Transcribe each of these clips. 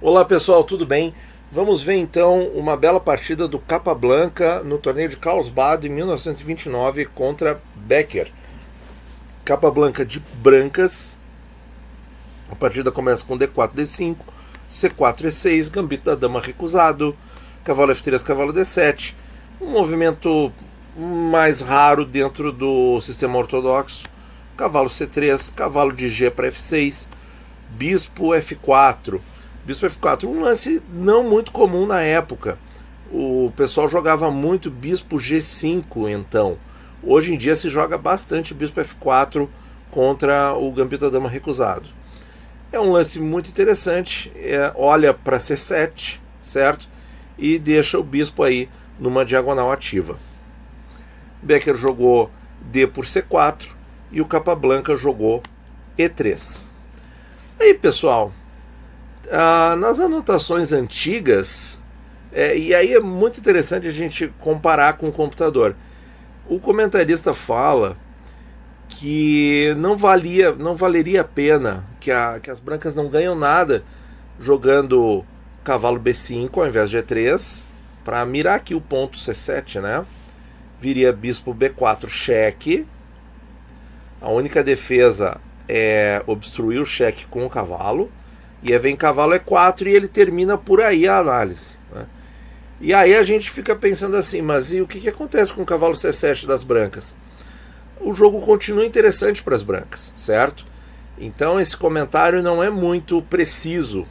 Olá pessoal, tudo bem? Vamos ver então uma bela partida do Capablanca no torneio de Carlsbad em 1929 contra Becker. Capablanca de brancas. A partida começa com D4, D5, C4, E6, gambito da dama recusado, cavalo F3, cavalo D7. Um movimento mais raro dentro do sistema ortodoxo. Cavalo C3, cavalo de G para F6, bispo F4. Bispo F4, um lance não muito comum na época. O pessoal jogava muito bispo G5, então. Hoje em dia se joga bastante bispo F4 contra o gambito da dama recusado. É um lance muito interessante, olha para C7, certo? E deixa o bispo aí numa diagonal ativa. Becker jogou D por C4 e o Capablanca jogou E3. Aí, pessoal, nas anotações antigas, e aí é muito interessante a gente comparar com o computador. O comentarista fala que não valeria a pena, que as brancas não ganham nada jogando cavalo B5 ao invés de E3, para mirar aqui o ponto C7, né? Viria bispo B4 cheque. A única defesa é obstruir o cheque com o cavalo. E aí vem cavalo E4 e ele termina por aí a análise, né? E aí a gente fica pensando assim, mas e o que acontece com o cavalo C7 das brancas? O jogo continua interessante para as brancas, certo? Então esse comentário não é muito preciso,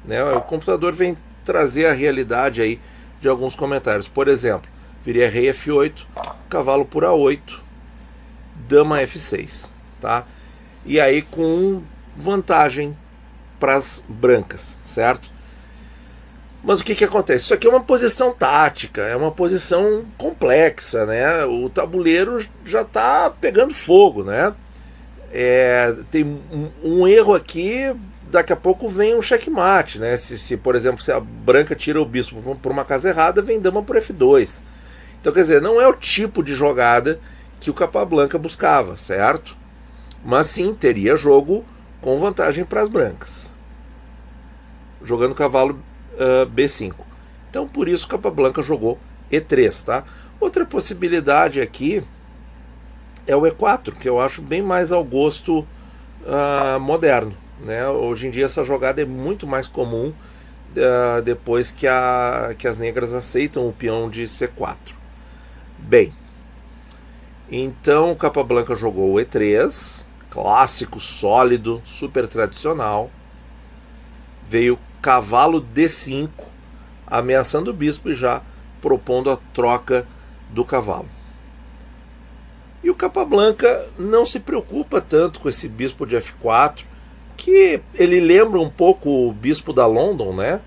né? O computador vem trazer a realidade aí de alguns comentários. Por exemplo, viria rei F8, cavalo por A8, dama F6, tá? E aí com vantagem para as brancas, certo? Mas o que acontece? Isso aqui é uma posição tática, é uma posição complexa, né? O tabuleiro já está pegando fogo, né? Tem um erro aqui, daqui a pouco vem um checkmate, né? Se, por exemplo, se a branca tira o bispo por uma casa errada, vem dama por F2. Então, quer dizer, não é o tipo de jogada que o Capablanca buscava, certo? Mas sim, teria jogo com vantagem para as brancas, jogando cavalo B5. Então por isso Capablanca jogou E3, tá? Outra possibilidade aqui é o E4, que eu acho bem mais ao gosto moderno, né? Hoje em dia essa jogada é muito mais comum depois que as negras aceitam o peão de C4. Bem, então o Capablanca jogou o E3, clássico, sólido, super tradicional. Veio cavalo D5, ameaçando o bispo e já propondo a troca do cavalo. E o Capablanca não se preocupa tanto com esse bispo de F4, que ele lembra um pouco o bispo da London, né?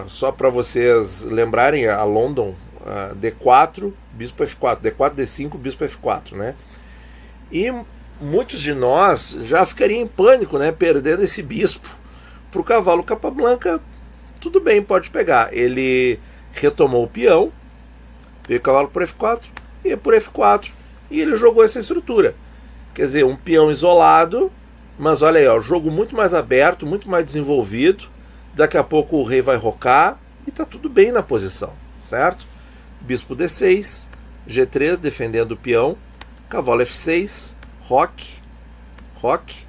Só para vocês lembrarem, a London, D4, bispo F4, D4, D5, bispo F4, né? E muitos de nós já ficariam em pânico, né? Perdendo esse bispo para o cavalo. Capablanca, tudo bem, pode pegar. Ele retomou o peão, veio o cavalo por F4, e por F4, e ele jogou essa estrutura. Quer dizer, um peão isolado, mas olha aí, ó, jogo muito mais aberto, muito mais desenvolvido. Daqui a pouco o rei vai rocar e tá tudo bem na posição, certo? Bispo D6, G3 defendendo o peão, cavalo F6, roque,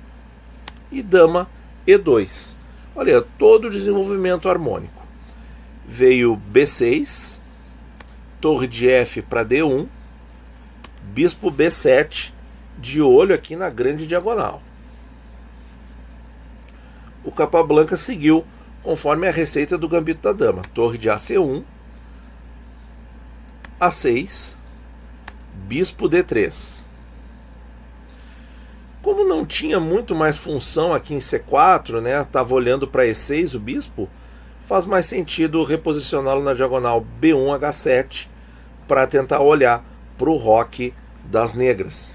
e dama E2. Olha, todo o desenvolvimento harmônico. Veio B6, torre de F para D1, bispo B7, de olho aqui na grande diagonal. O Capablanca seguiu conforme a receita do gambito da dama. Torre de AC1, A6, bispo D3. Como não tinha muito mais função aqui em C4, né? Estava olhando para E6 o bispo, faz mais sentido reposicioná-lo na diagonal B1, H7, para tentar olhar para o roque das negras.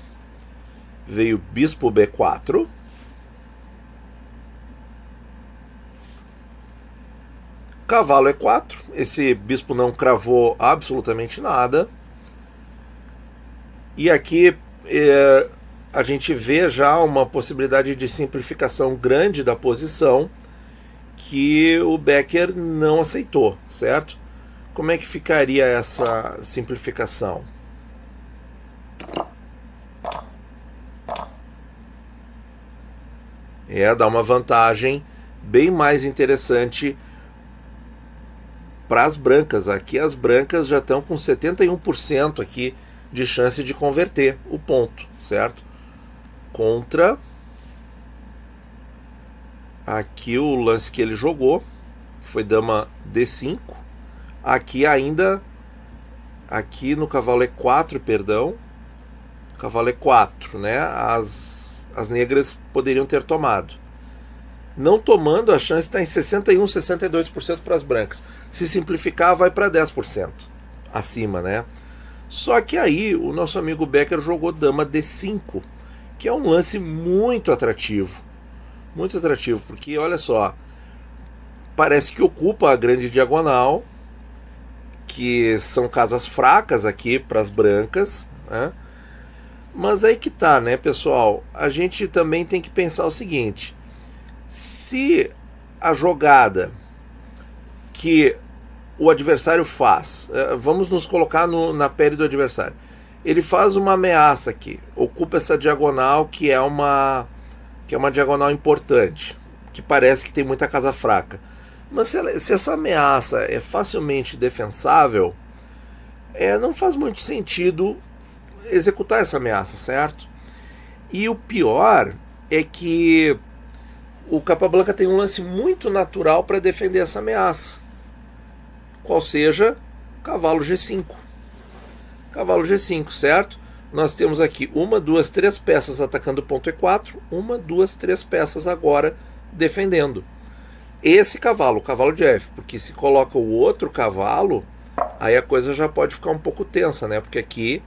Veio bispo B4, cavalo E4, esse bispo não cravou absolutamente nada. E aqui a gente vê já uma possibilidade de simplificação grande da posição, que o Becker não aceitou, certo? Como é que ficaria essa simplificação? Dá uma vantagem bem mais interessante para as brancas. Aqui as brancas já estão com 71% aqui de chance de converter o ponto, certo? Contra aqui o lance que ele jogou, que foi dama D5. Aqui ainda, aqui no cavalo E4, perdão, cavalo E4, né? As negras poderiam ter tomado. Não tomando, a chance está em 61%, 62% para as brancas. Se simplificar, vai para 10% acima, né? Só que aí o nosso amigo Becker jogou dama D5, que é um lance muito atrativo. Muito atrativo, porque olha só, parece que ocupa a grande diagonal, que são casas fracas aqui para as brancas, né? Mas aí que tá, né, pessoal? A gente também tem que pensar o seguinte: se a jogada que o adversário faz, vamos nos colocar na pele do adversário, ele faz uma ameaça aqui, ocupa essa diagonal que é uma diagonal importante, que parece que tem muita casa fraca. Mas se essa ameaça é facilmente defensável, não faz muito sentido executar essa ameaça, certo? E o pior é que o Capablanca tem um lance muito natural para defender essa ameaça, qual seja cavalo G5. Cavalo G5, certo? Nós temos aqui 1, 2, 3 peças atacando o ponto E4, 1, 2, 3 peças agora defendendo esse cavalo, o cavalo de F, porque se coloca o outro cavalo, aí a coisa já pode ficar um pouco tensa, né? Porque aqui,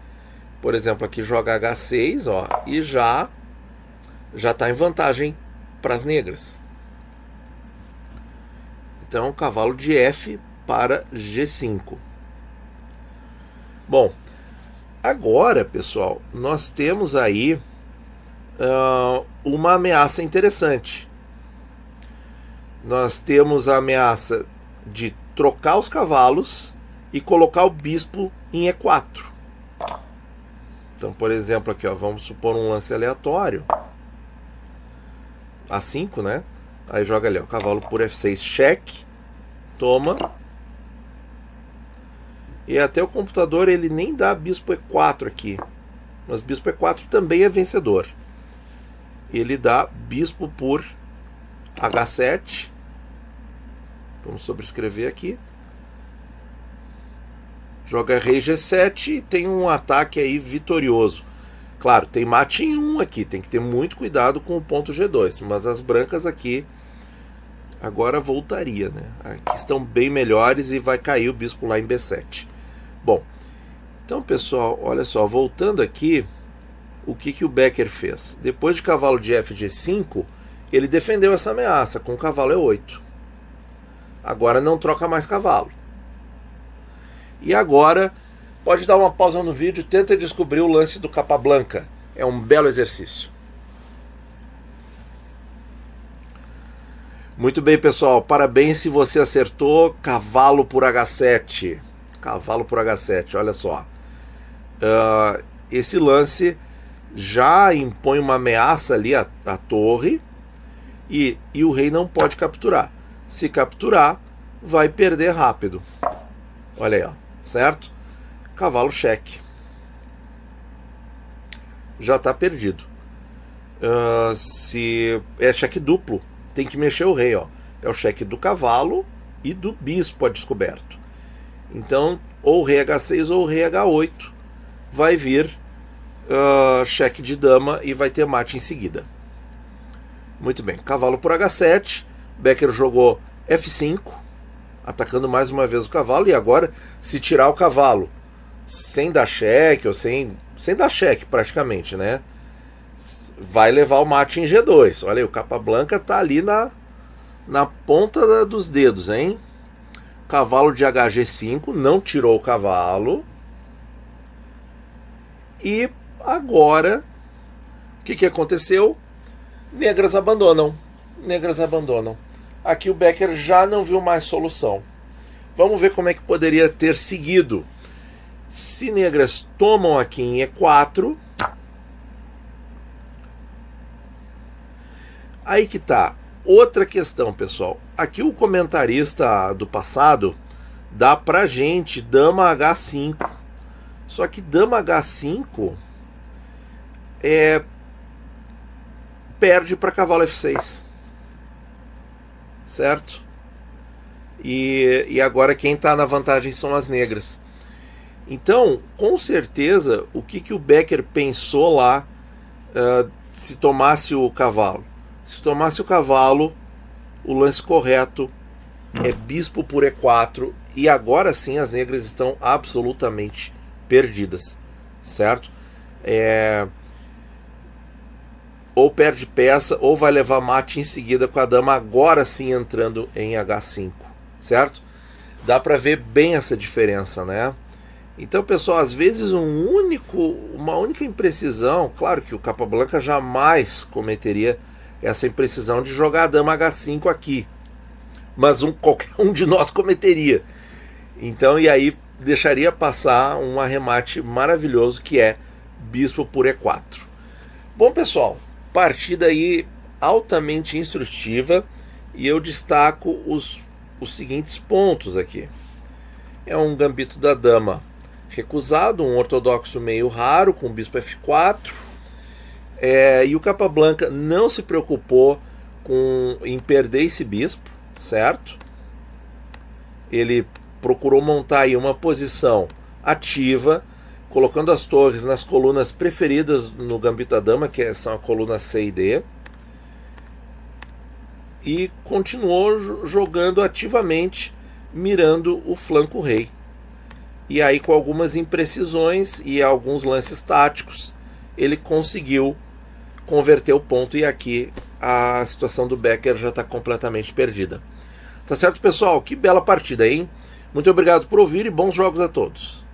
por exemplo, aqui joga H6, ó, e já está em vantagem para as negras. Então, cavalo de F para G5. Bom, agora, pessoal, nós temos aí uma ameaça interessante. Nós temos a ameaça de trocar os cavalos e colocar o bispo em E4. Então, por exemplo, aqui, ó, vamos supor um lance aleatório. A5, né? Aí joga ali, ó, cavalo por F6, cheque, toma. E até o computador ele nem dá bispo E4 aqui, mas bispo E4 também é vencedor. Ele dá bispo por H7. Vamos sobrescrever aqui. Joga rei G7 e tem um ataque aí vitorioso. Claro, tem mate em 1 aqui, tem que ter muito cuidado com o ponto G2, mas as brancas aqui agora voltaria, né? Aqui estão bem melhores e vai cair o bispo lá em B7. Bom, então pessoal, olha só, voltando aqui, o que o Becker fez? Depois de cavalo de F G5, ele defendeu essa ameaça com o cavalo E8. Agora não troca mais cavalo. E agora, pode dar uma pausa no vídeo, tenta descobrir o lance do Capablanca. É um belo exercício. Muito bem, pessoal. Parabéns se você acertou. Cavalo por H7. Cavalo por H7, olha só. Esse lance já impõe uma ameaça ali à torre. E o rei não pode capturar. Se capturar, vai perder rápido. Olha aí, ó, certo? Cavalo cheque. Já está perdido. Se é cheque duplo, tem que mexer o rei, ó. É o cheque do cavalo e do bispo a descoberto. Então, ou o rei H6 ou o rei H8 vai vir cheque de dama e vai ter mate em seguida. Muito bem, cavalo por H7. Becker jogou F5, atacando mais uma vez o cavalo. E agora, se tirar o cavalo sem dar cheque, ou sem dar cheque praticamente, né, vai levar o mate em G2. Olha aí, o Capablanca tá ali na ponta dos dedos, hein? Cavalo de HG5, não tirou o cavalo. E agora, o que aconteceu? Negras abandonam. Negras abandonam. Aqui o Becker já não viu mais solução. Vamos ver como é que poderia ter seguido. Se negras tomam aqui em E4, aí que tá. Outra questão, pessoal. Aqui o comentarista do passado dá pra gente dama H5. Só que dama H5 perde para cavalo F6. Certo? E agora quem está na vantagem são as negras. Então, com certeza, o que o Becker pensou lá se tomasse o cavalo? Se tomasse o cavalo, o lance correto é bispo por E4, e agora sim as negras estão absolutamente perdidas, certo? Ou perde peça, ou vai levar mate em seguida com a dama agora sim entrando em H5, certo? Dá para ver bem essa diferença, né? Então, pessoal, às vezes uma única imprecisão, claro que o Capablanca jamais cometeria essa imprecisão de jogar a dama H5 aqui, mas qualquer um de nós cometeria. Então, e aí deixaria passar um arremate maravilhoso que é bispo por E4. Bom, pessoal, partida aí altamente instrutiva, e eu destaco os seguintes pontos aqui. É um gambito da dama recusado, um ortodoxo meio raro com bispo F4, e o Capablanca não se preocupou em perder esse bispo, certo? Ele procurou montar aí uma posição ativa, colocando as torres nas colunas preferidas no gambito da dama, que são a coluna C e D, e continuou jogando ativamente, mirando o flanco rei. E aí, com algumas imprecisões e alguns lances táticos, ele conseguiu converter o ponto, e aqui a situação do Becker já está completamente perdida. Tá certo, pessoal? Que bela partida, hein? Muito obrigado por ouvir e bons jogos a todos.